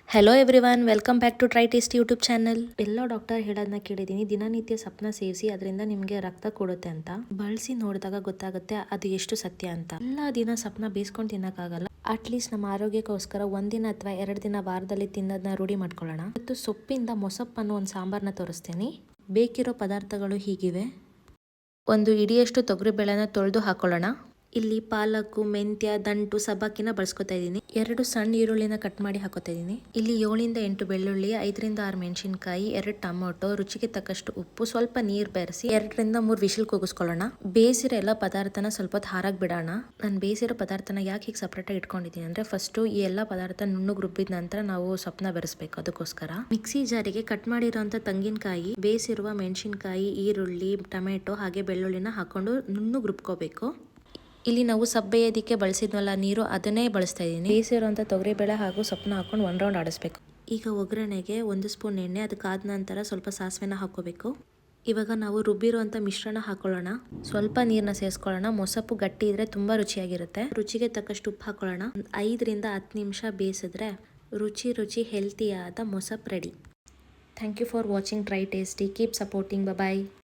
Hello everyone, welcome back to Try Taste YouTube channel. ಎಲ್ಲೋ doctor ಹೇಳೋದನ್ನ ಕೇಳಿದ್ದೀನಿ, ದಿನನಿತ್ಯ ಸಪ್ನ ಸೇವಿಸಿ ಅದರಿಂದ ನಿಮಗೆ ರಕ್ತ ಕೊಡುತ್ತೆ ಅಂತ. ಬಳಸಿ ನೋಡಿದಾಗ ಗೊತ್ತಾಗುತ್ತೆ ಅದು ಎಷ್ಟು ಸತ್ಯ ಅಂತ. ಎಲ್ಲ ದಿನ ಸಪ್ನ ಬೇಯಿಸ್ಕೊಂಡು ತಿನ್ನಕ್ಕಾಗಲ್ಲ. ಅಟ್ಲೀಸ್ಟ್ ನಮ್ಮ ಆರೋಗ್ಯಕ್ಕೋಸ್ಕರ ಒಂದಿನ ಅಥವಾ 2 ದಿನ ವಾರದಲ್ಲಿ ತಿನ್ನೋದನ್ನ ರೂಢಿ ಮಾಡ್ಕೊಳ್ಳೋಣ. ಮತ್ತು ಸೊಪ್ಪಿಂದ ಮೊಸಪ್ಪು ಅನ್ನೋ ಒಂದು ಸಾಂಬಾರನ್ನ ತೋರಿಸ್ತೀನಿ. ಬೇಕಿರೋ ಪದಾರ್ಥಗಳು ಹೀಗಿವೆ. ಒಂದು ಇಡಿಯಷ್ಟು ತೊಗರಿಬೇಳೆನ ತೊಳೆದು ಹಾಕೊಳ್ಳೋಣ. ಇಲ್ಲಿ ಪಾಲಕು, ಮೆಂತ್ಯ, ದಂಟು, ಸಬ್ಬಕ್ಕಿನ ಬಳಸ್ಕೊತಾ ಇದ್ದೀನಿ. 2 ಸಣ್ಣ ಈರುಳ್ಳಿನ ಕಟ್ ಮಾಡಿ ಹಾಕೋತಾ ಇದ್ದೀನಿ. ಇಲ್ಲಿ 7 ಇಂದ 8 ಬೆಳ್ಳುಳ್ಳಿ, 5 ರಿಂದ 6 ಮೆಣಸಿನಕಾಯಿ, 2 ಟೊಮೊಟೊ, ರುಚಿಗೆ ತಕ್ಕಷ್ಟು ಉಪ್ಪು, ಸ್ವಲ್ಪ ನೀರು ಬೆರೆಸಿ 2 ರಿಂದ 3 ವಿಶಿಲ್ ಕೂಗಿಸ್ಕೊಳ್ಳೋಣ. ಬೇಯಿಸಿರೋ ಎಲ್ಲ ಪದಾರ್ಥನ ಸ್ವಲ್ಪ ಹೊತ್ತು ಹಾರಾಕ್ ಬಿಡೋಣ. ನಾನು ಬೇಯಿಸಿರೋ ಪದಾರ್ಥನ ಯಾಕೆ ಹೀಗೆ ಸಪ್ರೇಟಾಗಿ ಇಟ್ಕೊಂಡಿದ್ದೀನಿ ಅಂದ್ರೆ, ಫಸ್ಟು ಈ ಎಲ್ಲ ಪದಾರ್ಥ ನುಣ್ಣಗೆ ರುಬ್ಬಿದ ನಂತರ ನಾವು ಸೊಪ್ಪನ್ನ ಬೆರೆಸ್ಬೇಕು. ಅದಕ್ಕೋಸ್ಕರ ಮಿಕ್ಸಿ ಜಾರಿಗೆ ಕಟ್ ಮಾಡಿರೋಂಥ ತೆಂಗಿನಕಾಯಿ, ಬೇಯಿಸಿರುವ ಮೆಣಸಿನಕಾಯಿ, ಈರುಳ್ಳಿ, ಟೊಮೆಟೊ ಹಾಗೆ ಬೆಳ್ಳುಳ್ಳಿನ ಹಾಕೊಂಡು ನುಣ್ಣಗೆ ರುಬ್ಕೋಬೇಕು. ಇಲ್ಲಿ ನಾವು ಸಬ್ಬೆಯೋದಕ್ಕೆ ಬಳಸಿದ್ವಲ್ಲ ನೀರು, ಅದನ್ನೇ ಬಳಸ್ತಾ ಇದ್ದೀನಿ. ಬೇಯಿಸಿರುವಂಥ ತೊಗರಿಬೇಳೆ ಹಾಗೂ ಸೊಪ್ಪನ್ನ ಹಾಕೊಂಡು 1 ರೌಂಡ್ ಆಡಿಸ್ಬೇಕು. ಈಗ ಒಗ್ಗರಣೆಗೆ 1 ಸ್ಪೂನ್ ಎಣ್ಣೆ, ಅದಕ್ಕಾದ ನಂತರ ಸ್ವಲ್ಪ ಸಾಸಿವೆನ ಹಾಕೋಬೇಕು. ಇವಾಗ ನಾವು ರುಬ್ಬಿರುವಂಥ ಮಿಶ್ರಣ ಹಾಕೊಳ್ಳೋಣ. ಸ್ವಲ್ಪ ನೀರನ್ನ ಸೇರಿಸ್ಕೊಳ್ಳೋಣ. ಮೊಸಪ್ಪು ಗಟ್ಟಿ ಇದ್ರೆ ತುಂಬ ರುಚಿಯಾಗಿರುತ್ತೆ. ರುಚಿಗೆ ತಕ್ಕಷ್ಟು ಉಪ್ಪು ಹಾಕೊಳ್ಳೋಣ. 5 ರಿಂದ 10 ನಿಮಿಷ ಬೇಯಿಸಿದ್ರೆ ರುಚಿ ಹೆಲ್ತಿಯಾದ ಮೊಸಪ್ಪು ready. Thank you for watching try tasty. Keep supporting. Bye.